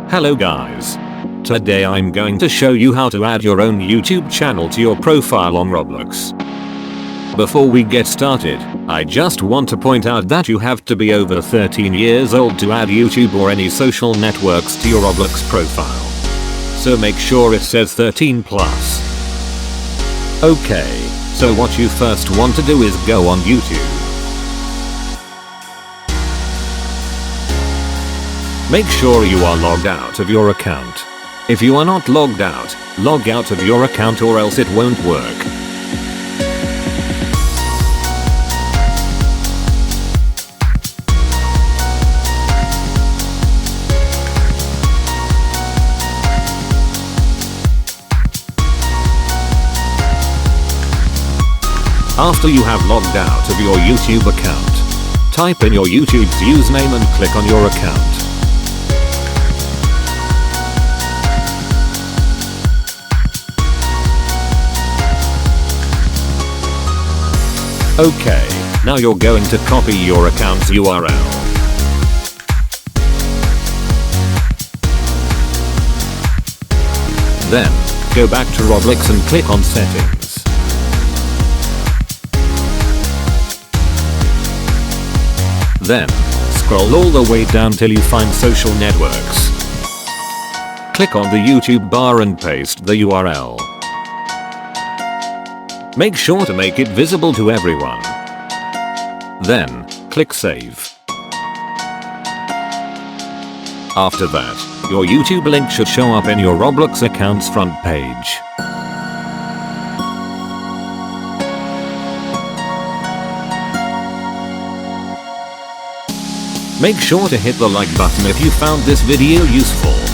Hello guys. Today I'm going to show you how to add your own YouTube channel to your profile on Roblox. Before we get started, I just want to point out that you have to be over 13 years old to add YouTube or any social networks to your Roblox profile. So make sure it says 13 plus. Okay, so what you first want to do is go on YouTube. Make sure you are logged out of your account. If you are not logged out, log out of your account or else it won't work. After you have logged out of your YouTube account, type in your YouTube's username and click on your account. Okay, now you're going to copy your account's URL. Then, go back to Roblox and click on Settings. Then, scroll all the way down till you find Social Networks. Click on the YouTube bar and paste the URL. Make sure to make it visible to everyone. Then, click Save. After that, your YouTube link should show up in your Roblox account's front page. Make sure to hit the like button if you found this video useful.